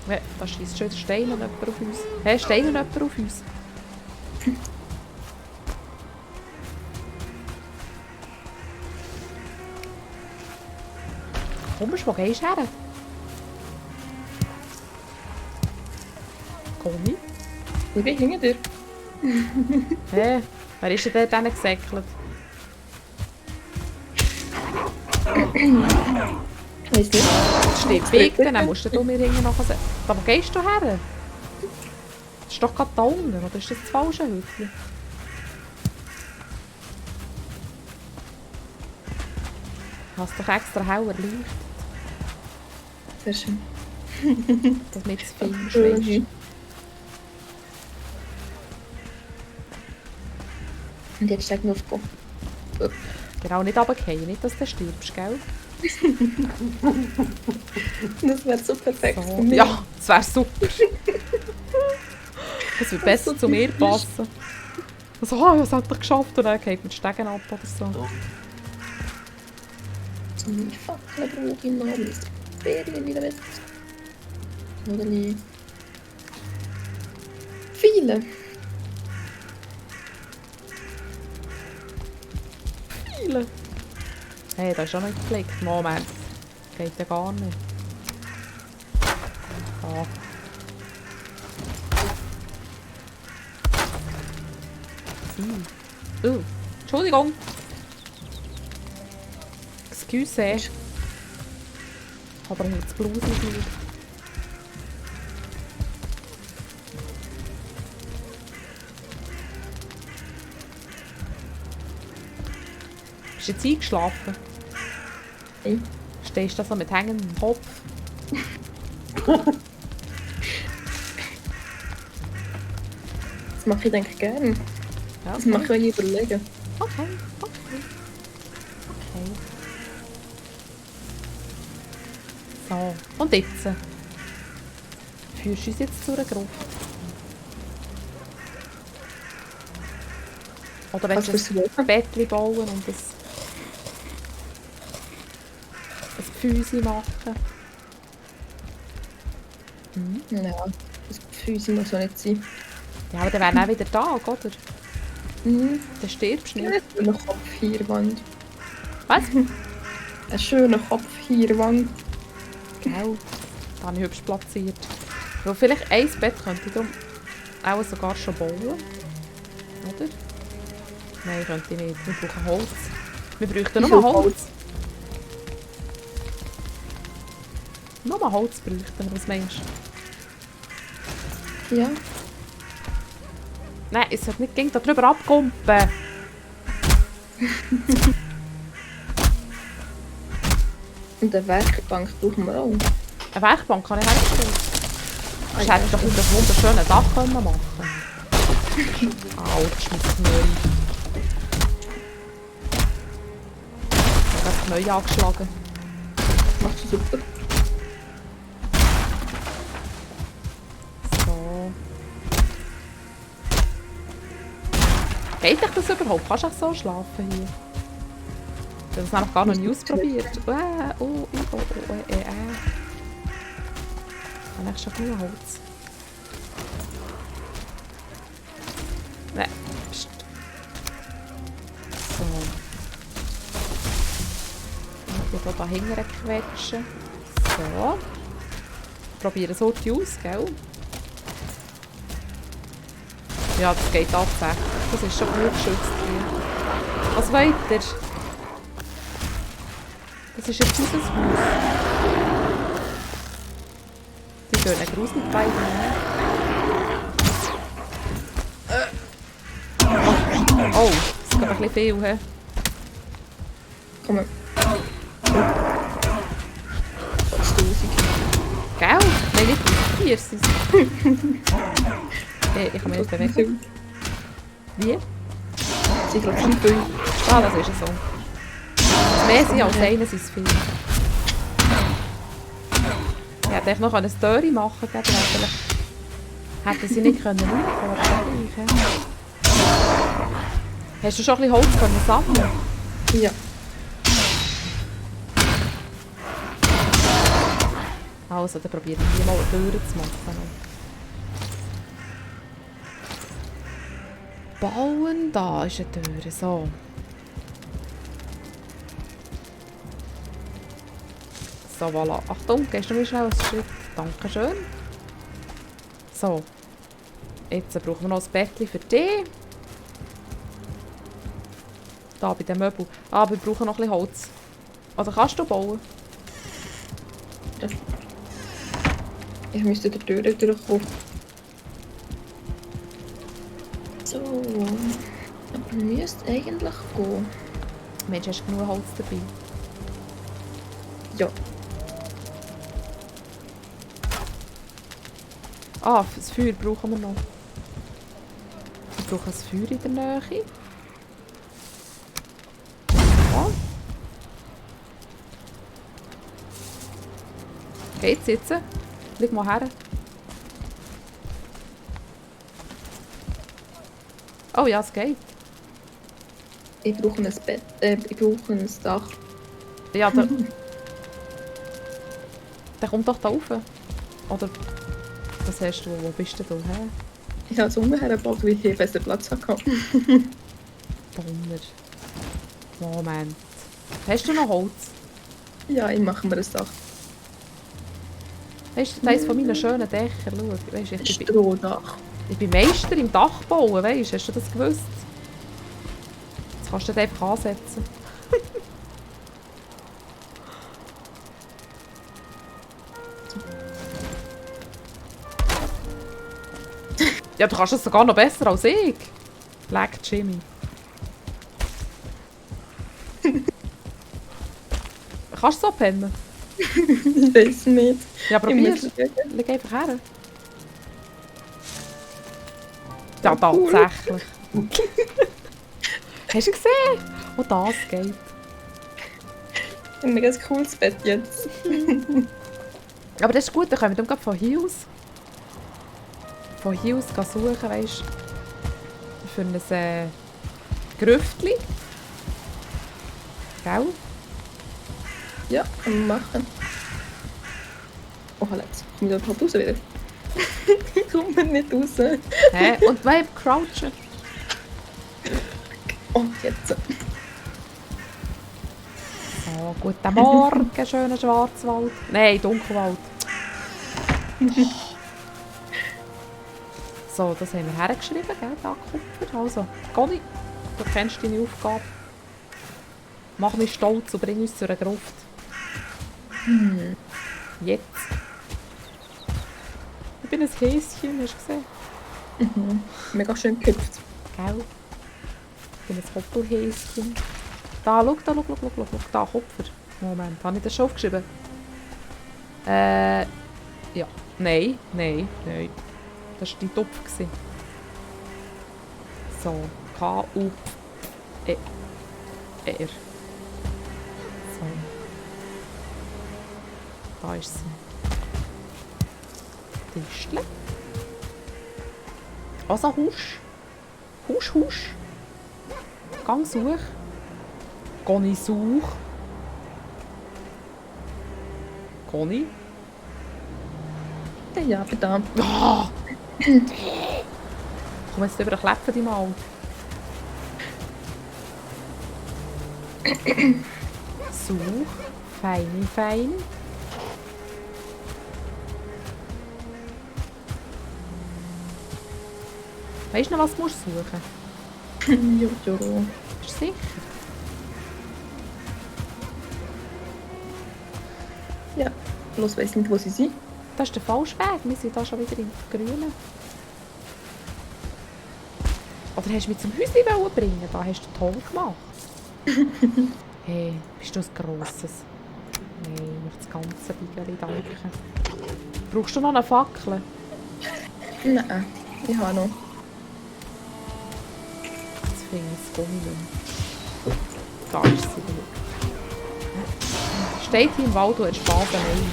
Ja, da schießt schon Steine jemand auf uns. Hä, Steine jemand auf uns? Kommst du, wo gehst du her? Komm. Ich bin hinter dir. Hä? Wer ist denn dort gesäckelt? Weiss nicht. Das steht Weg, dann musst du mir hinten nachher. Aber wo gehst du her? Das ist doch gerade da unten, oder ist das falsche Hütchen? Du hast doch extra heller leuchtet, Sehr schön. damit es viel schwingt. Und jetzt steigt noch auf. Genau, nicht runterfallen, nicht, dass du stirbst, gell? Das wäre so perfekt. So. Ja, das wäre super. Das würde besser so zu mir typisch. passen. Also, oh, das hat er geschafft und dann geht mit Stegen ab oder so. So eine Fackel brauche ich noch. Meine Ferien wieder weg. Oder nicht? Viele. Viele. Hey, das ist schon nicht gepflegt. Moment. Geht ja gar nicht. Ah. Entschuldigung. Excuse. Aber ich habe das Bluse nicht. Bist du jetzt eingeschlafen? Nein. Stehst du da so mit hängendem Kopf? Das mache ich denke gerne. Ja, Das mache ich, wenn ich überlege. Okay. So, und jetzt? Führst du uns jetzt zu einer Gruppe? Oder willst du Was willst du ein Bettchen bauen und ein Füße machen? Ja, das Füße muss auch nicht sein. Ja, aber dann wäre auch wieder Tag, oder? Mhm. Dann stirbst du Ein nicht. schöner Kopf hier, Wand. Was? Ein schöner Kopf hier, Wand. Genau. Da habe ich hübsch platziert. Weil vielleicht ein Bett könnte ich darum auch sogar schon bauen. Oder? Nein, könnte ich nicht. Wir brauchen Holz. Wir bräuchten Wie nur viel Holz. Nur Holz bräuchten wir, was meinst du? Ja. Nein, es sollte nicht gegen da drüber abkumpen. Und eine Werkbank brauchen wir auch. Eine Werkbank kann ich herstellen. Ich hätte doch nicht das wunderschöne Dach können machen können. Autsch, mein Knie. Ich habe das Knie angeschlagen. Machst du super. So. Geht dich das überhaupt? Kannst du auch so schlafen hier? Ich habe das nämlich gar noch nie ausprobiert. Habe ich schon genug Holz? Nein. Psst. So. Ich hier da hinten quetschen. So. Probieren so die aus, gell? Ja, das geht tatsächlich. Das ist schon gut geschützt hier. Was wollt ihr? Das ist jetzt unser Haus. Die gehen einen gruselig beide Oh, das geht ein bisschen viel, he? Komm mal. 1000. Gell? Nein, nicht 4 sind ich kann mich nicht bewegen. Wie? Sie glaube 5. Ah, das ist so. Mehr sind als einer sind es viel. Ich hätte echt noch eine Story machen können, aber hätten sie nicht können aufhören. Hast du schon ein bisschen Holz können sammeln? Ja. Also, dann probiere ich hier mal eine Tür zu machen. Bauen, da ist eine Tür. So. So, voilà. Achtung, gehst du mir schnell einen Schritt? Dankeschön. So. Jetzt brauchen wir noch ein Bettchen für dich. Da bei den Möbeln. Ah, wir brauchen noch ein bisschen Holz. Oder kannst du bauen? Ja. Ich müsste die Tür durchkommen. So. Aber müsste eigentlich gehen. Mensch, hast du genug Holz dabei? Ja. Ah, das Feuer brauchen wir noch. Wir brauchen ein Feuer in der Nähe. Ja. Geht's jetzt? Leg mal her. Oh ja, es geht. Ich brauche ein Bett. Ich brauche ein Dach. Ja, der kommt doch da rauf. Oder was hast du? Wo bist du da? Hä? Ich habe es umhergebaut, weil ich hier besser Platz hatte. Donner. Moment. Hast du noch Holz? Ja, ich mache mir ein Dach. Weißt du, eines von meinen schönen Dächer? Schau, weißt, ich bin Strohdach. Meister im Dachbauen, weißt du? Hast du das gewusst? Jetzt kannst du das einfach ansetzen. Ja, du kannst es sogar noch besser als ich. Leck Jimmy. Kannst du so pennen? Ich weiß nicht. Ja, Ich probier's. muss schauen. Leg einfach her. Ja, Ja, cool. tatsächlich. Hast du gesehen? Wo das geht? Ein mega cooles Bett jetzt. Aber das ist gut, dann können wir dann gerade von hier aus. Von hier aus suchen, weißt du. Für ein Grüftli. Gell? Ja, kann man machen. Oh, jetzt komme ich da überhaupt raus wieder. Ich komme nicht raus. Hä? Und wir crouchen. Oh, jetzt. So, guten Morgen, schöner Schwarzwald. Nein, Dunkelwald. So, das haben wir hergeschrieben, gell, Dackkupfer. Also, Conny, du kennst deine Aufgabe. Mach mich stolz und bring uns zu einer Gruft. Jetzt. Ich bin ein Häschen, hast du gesehen? Mega schön gehüpft. Gell? Ich bin ein Hoppelhäschen. Da, schau, da, Kupfer. Moment, habe ich das schon aufgeschrieben? Ja. Nein. Das war dein Topf. So, K-U-R. So. Da ist sie. Tischle. Also husch. Husch. Gang such. Conny such. Conny? Ja, aber da. Ah! Komm jetzt über den Klepfen die mal. Such. Fein. Weißt du noch, was du musst suchen? Jojo. Bist du sicher? Ja, bloß weiss nicht, wo sie sind. Das ist der falsche Weg. Wir sind da schon wieder im Grünen. Oder hast du mich zum Häuschen bringen? Da hast du toll gemacht. Hey, bist du ein Grosses? Hey, ich möchte das ganze Bigeli danken. Brauchst du noch eine Fackel? Nein, ich habe noch. Jetzt finde ich das Gummi nicht mehr. Da ist sie wieder. Steht hier im Wald und entspannt allein.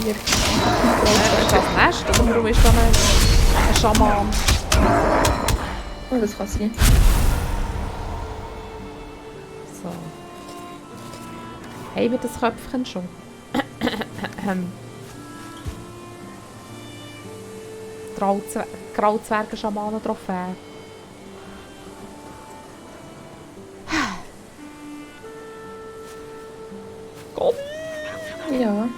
Hier. Ist das Nest oder warum ist da ein Schaman? Oh, das kann sein. So. Haben wir das Köpfchen schon? Grauzwergen-Schamanen-Trophäe. Komm! Ja.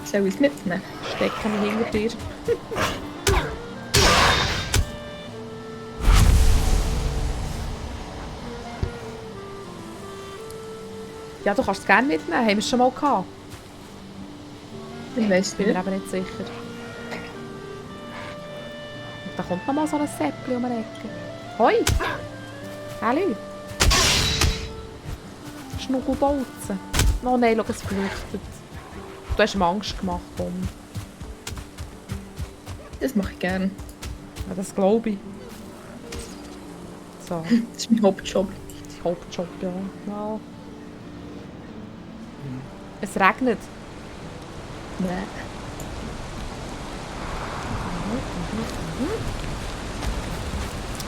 Soll ich es mitnehmen? Stecken wir hinter dir. Ja, du kannst es gerne mitnehmen. Haben wir es schon mal gehabt? Ich weiss Bin nicht. mir aber nicht sicher. Und da kommt noch mal so ein Säppli um die Ecke. Hoi! Hallo! Schnuckelbolzen. Oh nein, schau, es flüchtet. Du hast ihm Angst gemacht, Tom. Das mache ich gerne. Ja, das glaube ich. So, Das ist mein Hauptjob. dein Hauptjob, ja. Ja. Es regnet. Nein.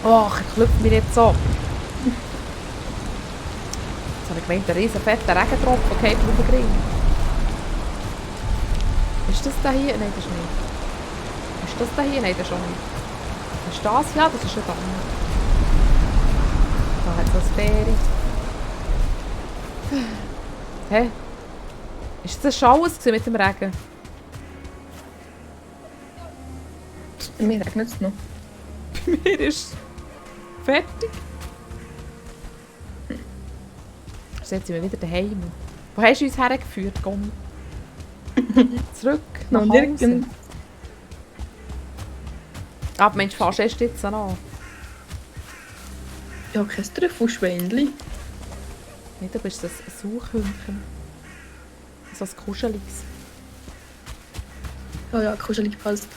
Oh, ich klopfe mich jetzt so. Jetzt habe ich gemeint, ein riesen fetter Regentropfen geht auf den Grill. Ist das da hier? Nein, das ist nicht. Ist das da hier? Nein, das ist auch nicht. Ist das? Ja, das ist ein Damm. Da hat es eine Fähre. Hä? Ist das schon alles mit dem Regen? Mir regnet es noch. Bei mir ist fertig. Jetzt sind wir wieder daheim. Wo hast du uns hergeführt, komm? Zurück nach Noch Hause. nirgends. Aber Mensch, fast erst jetzt an. Ja, kein Trüffelschweinchen. Nee, du bist ein Suchhündchen. So ein Kuscheliges. Ja, ja, kuschelig passt.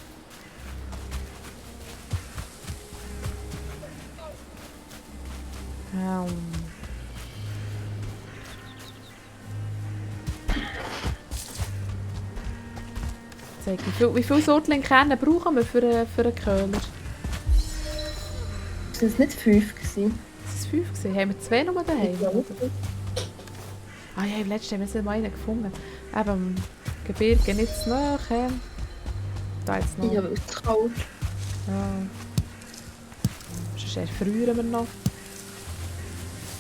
Zeig, wie viele Sorten Kerne brauchen wir für einen Köhler? Sind es nicht 5 gewesen? Das waren 5 gewesen. Haben wir 2 nur daheim? Ich glaube. Ah ja, im letzten haben wir mal einen gefunden. Eben im Gebirge nicht zu nahe. Da jetzt noch. Ja, weil es kalt. Ja. Sonst erfrieren wir noch.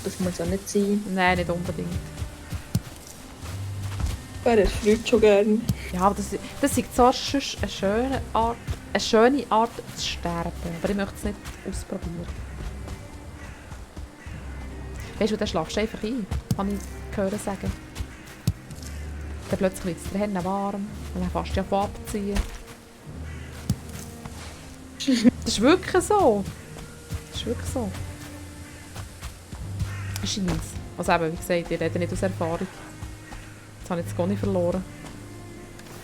Das muss ja nicht sein. Nein, nicht unbedingt. Wer erfriert schon gerne? Ja, aber das ist zwar sonst eine schöne Art zu sterben, aber ich möchte es nicht ausprobieren. Weißt du, dann schlafst du einfach ein, kann ich hören sagen. Dann plötzlich wird es der Hände warm und dann fährst du ja von abziehen. Das ist wirklich so. Das ist wirklich so. Scheint. Also eben, wie gesagt, ich rede nicht aus Erfahrung. Jetzt habe ich das Conny verloren.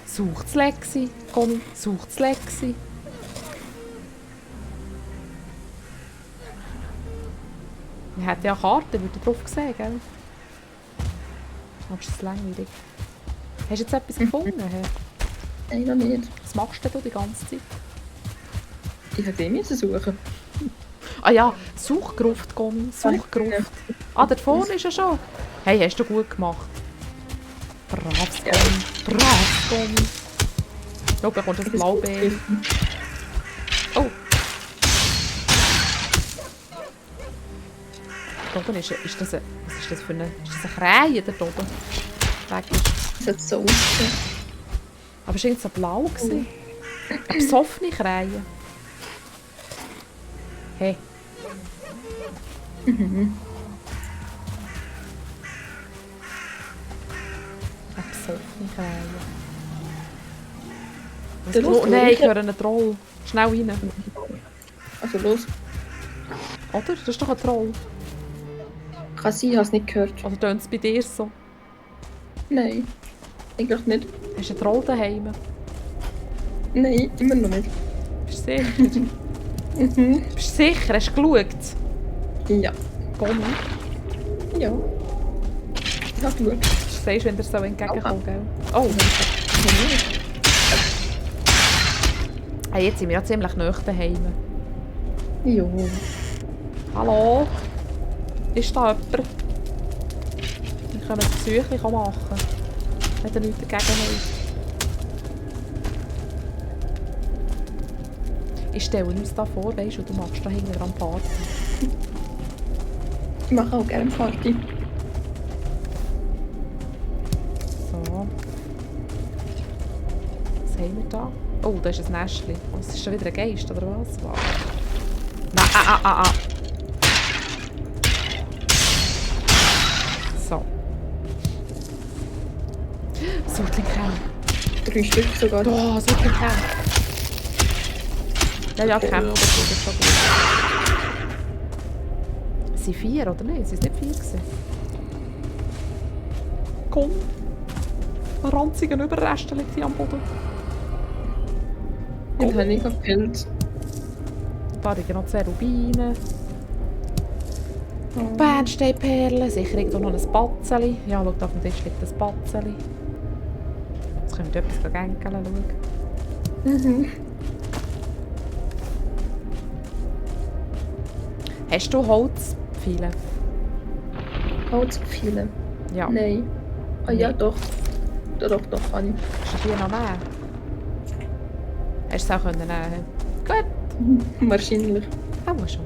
Sucht das Lexi, Conny, sucht das Lexi. Ich hätte ja Karten, würde ich drauf sehen, gell? Aber ist das langweilig. Hast du jetzt etwas gefunden? Hä? Nein, noch nicht. Was machst denn du die ganze Zeit? Ich hätte ihn suchen. Ah ja, Suchgruft, Conny, Suchgruft. Ah, dort vorne ist er schon. Hey, hast du gut gemacht. Braves Conny, braves Conny. Schau, da kommt das Blaubeer. Oh! Da oben ist das ein... Was ist das für eine... Ist das eine Krähe da oben? Weg ist. Das hat so ausgesehen. Aber es war irgendwie so blau. Gewesen. Eine besoffene Krähe. Hey. Eine besoffene Krähe. Der Oh, nein, ich höre einen Troll. Schnell rein. Also los. Oder? Das ist doch ein Troll. Kann sein, ich habe es nicht gehört. Oder tönt es bei dir so? Nein. Eigentlich nicht. Hast du einen Troll daheim? Nein, immer noch nicht. Bist du sicher? Bist du sicher? Hast du geschaut? Ja. Conny, Ja. Ich habe geschaut. du siehst, wenn dir so entgegenkommt, gell? Oh, hey, jetzt sind wir ja ziemlich nahe daheim. Jo. Hallo? Ist da jemand? können das Besuchchen machen. Wenn ihr nichts dagegen habt. Ich stelle uns da vor, weißt du, du machst da hinten dran Party. Ich mache auch gerne Party. So. Was haben wir da? Oh, da ist ein Nestchen. Oh, es ist schon wieder ein Geist, oder was? Wow. Nein, So. Sortling-Kern. 3 Stück sogar. Oh, Sortling-Kern. Ja, kämpfen, das ist schon gut. Es sind 4, oder nicht? Es waren nicht 4 gewesen. Komm. Ein ranziger Überrest liegt hier am Boden. Ich habe nicht gekillt. Da liegen noch 2 Rubine. Oh. Bernsteinperlen. Sicher irgendwo noch ein Batzeli. Ja, schau, da auf dem Tisch liegt ein Batzeli. Jetzt können wir etwas gänkeln schauen. Hast du Holzpfeile? Holzpfeile? Ja. Nein. Ah ja, doch. Doch, kann ich. Hast du die noch nehmen? Hast du es auch nehmen können? Gut. Wahrscheinlich. Auch schon.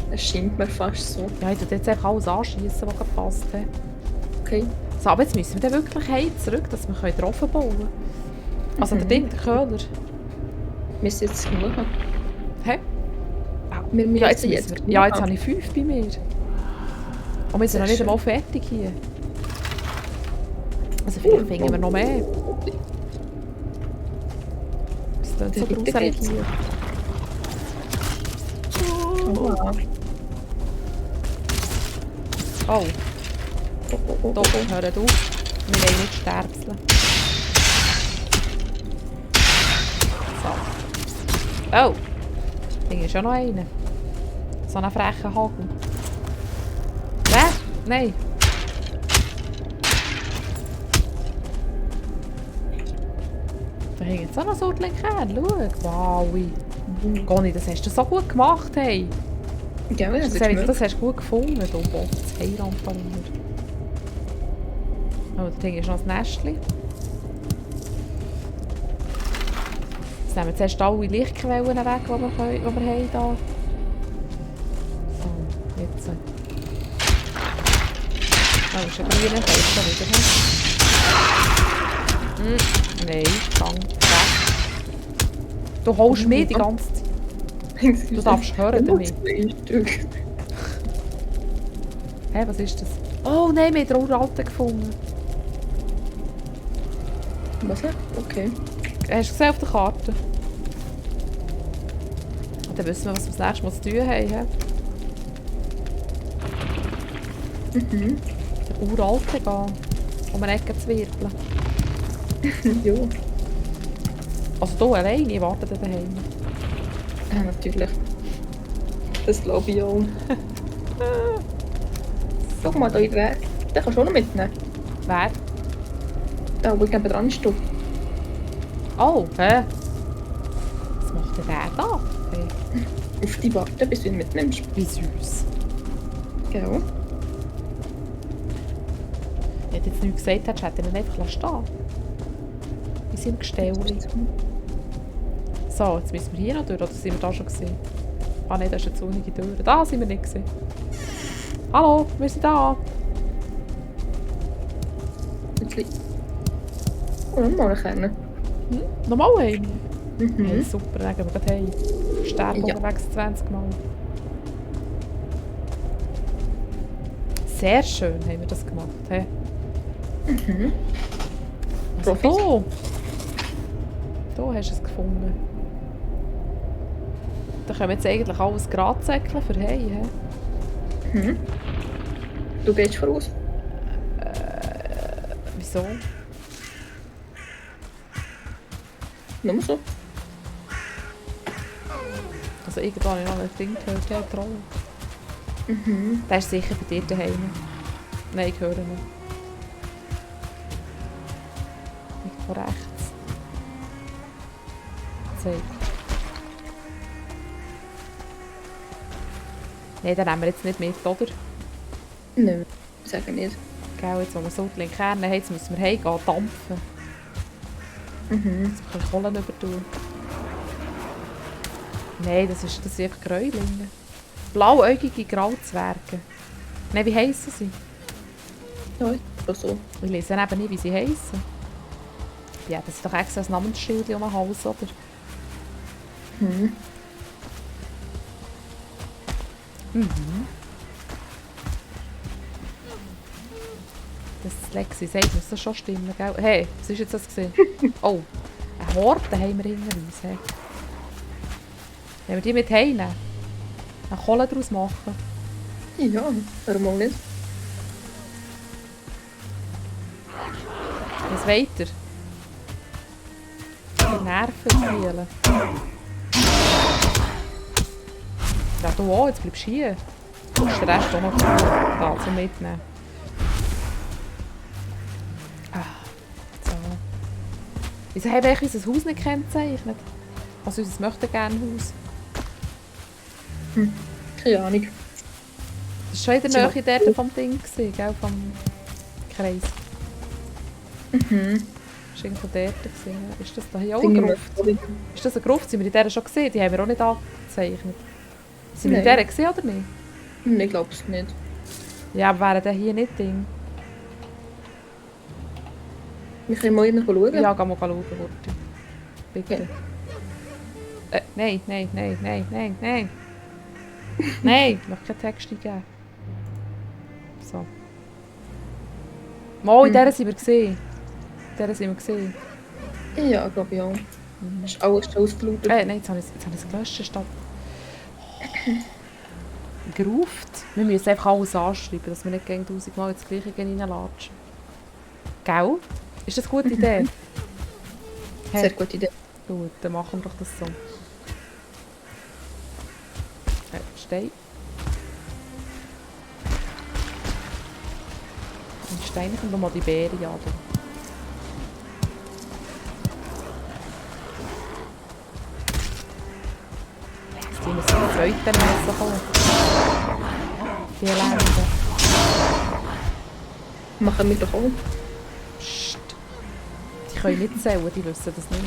Es scheint mir fast so. Ja, ich tue jetzt einfach alles anschiessen, was gepasst hat. Okay. So, aber jetzt müssen wir dann wirklich heim zurück, dass wir drauf bauen können. Also der Ding, der Köder. Wir müssen jetzt schauen. Hä? Wir müssen Ja, jetzt schauen. habe ich 5 bei mir. Und wir sind noch nicht einmal fertig hier. Also vielleicht finden wir noch mehr. Das klingt so gruselig hier. Oh. Oh, Oh. doch, hört auf. Wir wollen nicht sterbseln. So. Oh, hier ist schon noch einer. So einen frechen Hagel. Wer? Nein. Da hängt jetzt auch noch so ein Kern. Schau, wow. Conny, das hast du so gut gemacht, hey. Ja, das ist Das hast du gut gefunden, du Botz. Heiland da unten. Oh, da ist noch ein Nestchen. Jetzt nehmen wir zuerst alle Lichtquellen weg, die wir haben hier. So, jetzt. Oh, ist ein grüner Feld wieder. Nein, gang weg. Du holst mir die ganze Zeit. Du darfst hören damit. Hä, was ist das? Oh nein, wir haben den Uralten gefunden. Was? Okay. Hast du gesehen auf der Karte? Und dann wissen wir, was wir das nächste Mal zu tun haben. He? Der Uralte gehen. Um eine Ecke zu wirbeln. Ja. Also du alleine, ich warte dann daheim. Ja, natürlich. Das glaube ich auch. Schau mal, da in der Weg. Den kannst du auch noch mitnehmen. Wer? Da, wo ich neben dran stehe. Oh, hä? Was macht denn der da? Hey, Auf die warten, bis du ihn mitnimmst. wie süß. Genau. Ich hätte jetzt nichts gesagt, hätte ich ihn einfach stehen. In seinem Gestell. So, jetzt müssen wir hier noch durch, oder sind wir da schon gesehen? Ah nein, da ist eine zunige Tür. Da sind wir nicht gesehen. Hallo, wir sind da. Oh, nochmal einen Kern. Nochmal einen? Mhm. Hey, super, dann gehen wir gleich heim. Sterben Ja. unterwegs 20 Mal. Sehr schön haben wir das gemacht. Hey. Mhm. Also Profis. da hast du es gefunden. Da können wir jetzt eigentlich alles gerade säckeln für heim. He? Mhm. Du gehst voraus. Wieso? Nur so. Also irgendwann habe ich noch ein Ding gehört, der Troll. Mhm. Der ist sicher bei dir daheim. Nein, ich höre ihn nicht. Irgendwo rechts. Zeig. Nein, den nehmen wir jetzt nicht mit, oder? Nein. Ich sage nicht. Gell, jetzt, wo wir so die Kerne haben, jetzt müssen wir heimgehen, dampfen. Mhm. Jetzt können wir Kohlen übertun. Nein, das sind einfach Gräulinge. Blauäugige Grauzwerge. Nein, wie heissen sie? Ja, ist doch so. Ich lese eben nicht, wie sie heissen. Ja, das ist doch extra ein Namensschild um den Hals, oder? Mhm. Mhm. Das Lexi sagt, muss das schon stimmen, gell? Hey, was ist jetzt das gewesen? Oh, eine Horde haben wir hinter uns. Hey. Wenn wir die mit heimnehmen, eine Kohle daraus machen. Ja, warum auch nicht? Was weiter? Die Nerven spielen. Ja, du auch, jetzt bleibst du hier. Du musst den Rest auch noch da zum Mitnehmen. Ah, so. Wieso haben wir eigentlich unser Haus nicht gekennzeichnet? Also unser Möchten-Gern-Haus. Keine Ahnung. Das war schon in der Nähe dort vom Ding, gell? Vom Kreis. Mhm. Das war irgendwo dort. Ja. Ist das da hier auch Finde eine ich Gruft? mir- Ist das eine Gruft? Sind wir in der schon gesehen? Die haben wir auch nicht angezeichnet. Sind wir in Nein. der gesehen oder nicht? Ich glaube es nicht. Ja, aber wären der hier nicht Ding? Wir können mal innen schauen. Ja, geh mal schauen, Horti. Bitte. Ja. Nein, nein, nein, nein, nein, nein. Nein, ich möchte keinen Text eingeben. So. Mal, in der sind wir gesehen. In der sind wir gesehen. Ja, glaube ich auch. Ist alles schon ausgelautet. Nein, jetzt habe ich es gelöscht statt. Geruft. Wir müssen einfach alles anschreiben, dass wir nicht gegen 1000 Mal ins Gleiche reinlatschen. Gell? Ist das eine gute Idee? Hey, Sehr gute Idee. gut, dann machen wir doch das so. Stein. Und Steine kommt noch mal die Beere an. Jetzt müssen wir das zweite Messer kommen. Die Elende. Machen wir doch auch. Psst. Die können nicht zählen, die wissen das nicht.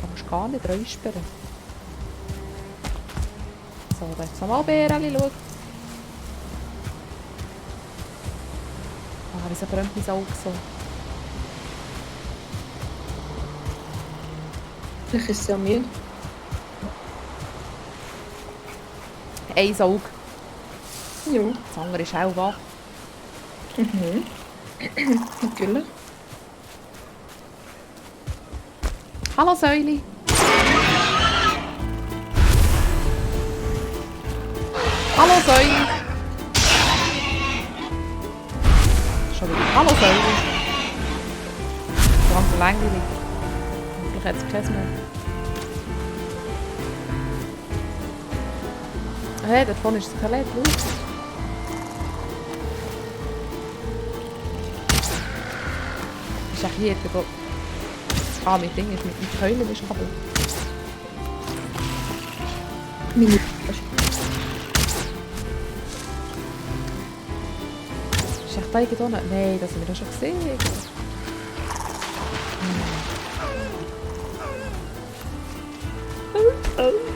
Du musst gar nicht räuspern. So, da ist nochmal Bärchen, schau. Ah, wieso brennt mein Auge so? Vielleicht ist es ja mir. Ein Auge, Ja. das andere ist auch wach. Mhm. Natürlich. Hallo Säuli. Hallo Säuli. Schon wieder. Hallo Säuli. Ganz langweilig. Hoffentlich hat es keins mehr. Hey, da vorne ist das Skelett, schau. Ist auch hier, der ah, mein Ding ist, mit Keulen ist kaputt. Meine Ist echt da irgendwo noch? Nein, das haben wir doch schon gesehen. Oh.